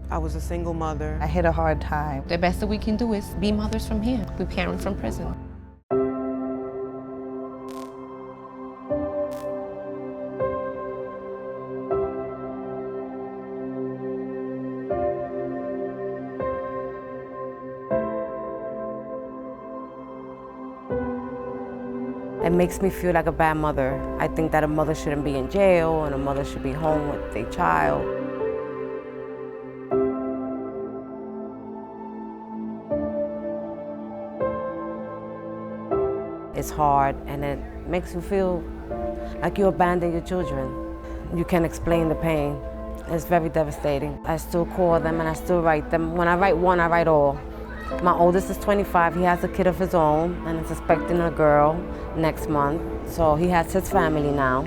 I was a single mother. I had a hard time. The best that we can do is be mothers from here. We parent from prison. It makes me feel like a bad mother. I think that a mother shouldn't be in jail and a mother should be home with their child. It's hard and it makes you feel like you abandon your children. You can't explain the pain. It's very devastating. I still call them and I still write them. When I write one, I write all. My oldest is 25, he has a kid of his own and is expecting a girl next month. So he has his family now.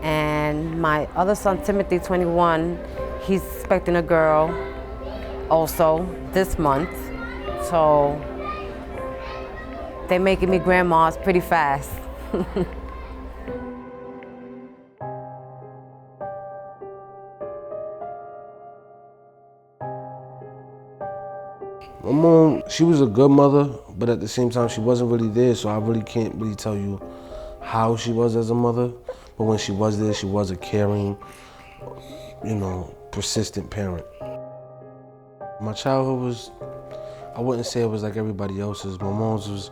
And my other son, Timothy, 21, he's expecting a girl also this month. So they're making me grandmas pretty fast. My mom, she was a good mother, but at the same time, she wasn't really there, so I really can't really tell you how she was as a mother. But when she was there, she was a caring, persistent parent. My childhood was, I wouldn't say it was like everybody else's. My mom's was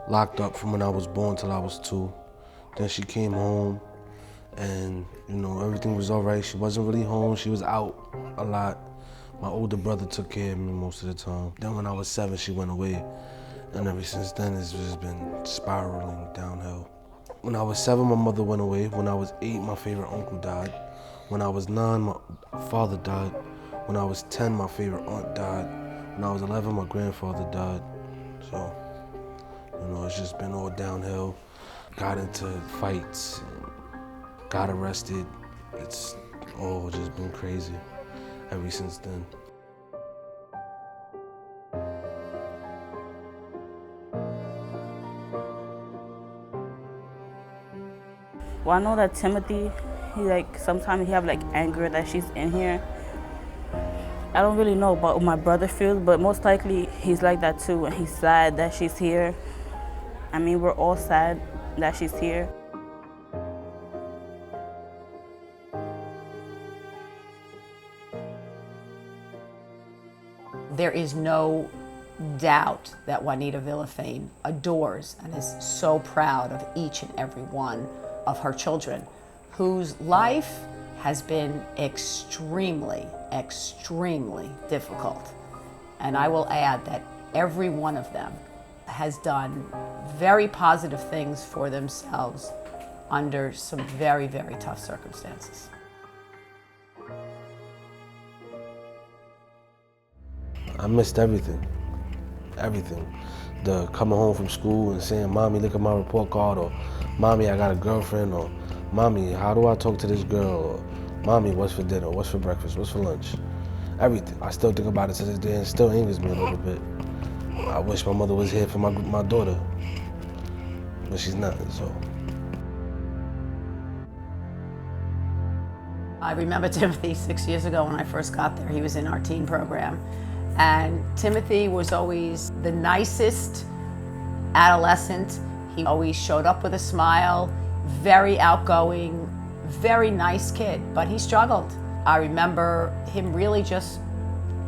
locked up from when I was born till I was 2. Then she came home and, everything was all right. She wasn't really home. She was out a lot. My older brother took care of me most of the time. Then when I was 7, she went away. And ever since then, it's just been spiraling downhill. When I was 7, my mother went away. When I was 8, my favorite uncle died. When I was 9, my father died. When I was 10, my favorite aunt died. When I was 11, my grandfather died. So, it's just been all downhill. Got into fights, got arrested. It's all just been crazy ever since then. Well, I know that Timothy, sometimes he have anger that she's in here. I don't really know about what my brother feels, but most likely he's like that too, and he's sad that she's here. I mean, we're all sad that she's here. There is no doubt that Juanita Villafane adores and is so proud of each and every one of her children, whose life has been extremely, extremely difficult. And I will add that every one of them has done very positive things for themselves under some very, very tough circumstances. I missed everything. The coming home from school and saying, "Mommy, look at my report card," or "Mommy, I got a girlfriend," or "Mommy, how do I talk to this girl?" or "Mommy, what's for dinner? What's for breakfast? What's for lunch?" Everything. I still think about it to this day, and it still angers me a little bit. I wish my mother was here for my daughter, but she's not, so. I remember Timothy 6 years ago when I first got there. He was in our teen program. And Timothy was always the nicest adolescent. He always showed up with a smile, very outgoing, very nice kid, but he struggled. I remember him really just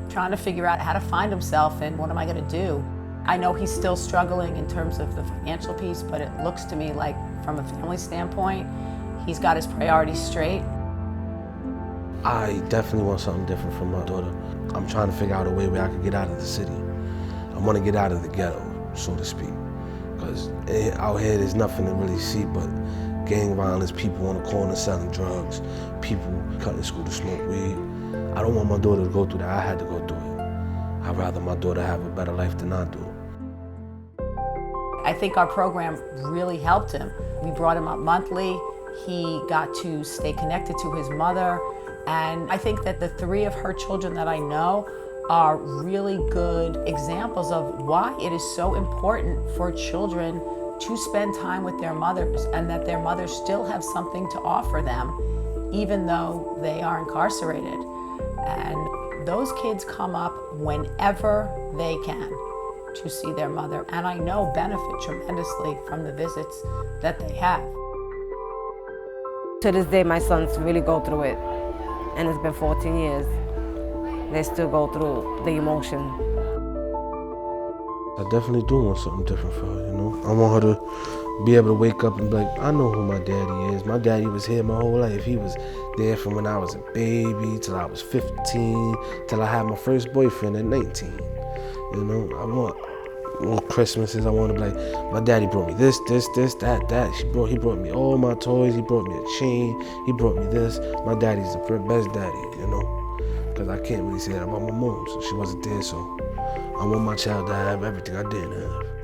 trying to figure out how to find himself and what am I gonna do? I know he's still struggling in terms of the financial piece, but it looks to me like from a family standpoint, he's got his priorities straight. I definitely want something different from my daughter. I'm trying to figure out a way where I can get out of the city. I want to get out of the ghetto, so to speak. Because out here, there's nothing to really see but gang violence, people on the corner selling drugs, people cutting school to smoke weed. I don't want my daughter to go through that. I had to go through it. I'd rather my daughter have a better life than I do. I think our program really helped him. We brought him up monthly. He got to stay connected to his mother. And I think that the 3 of her children that I know are really good examples of why it is so important for children to spend time with their mothers and that their mothers still have something to offer them even though they are incarcerated. And Those kids come up whenever they can to see their mother, and I know benefit tremendously from the visits that they have. To this day, my sons really go through it, and it's been 14 years. They still go through the emotion. I definitely do want something different for her, you know? I want her to be able to wake up and be like, I know who my daddy is. My daddy was here my whole life. He was there from when I was a baby till I was 15, till I had my first boyfriend at 19. You know, I want on Christmases, I want to be like, my daddy brought me this, that. He brought me all my toys. He brought me a chain. He brought me this. My daddy's the best daddy, you know? Because I can't really say that about my mom, so she wasn't there, so I want my child to have everything I didn't have.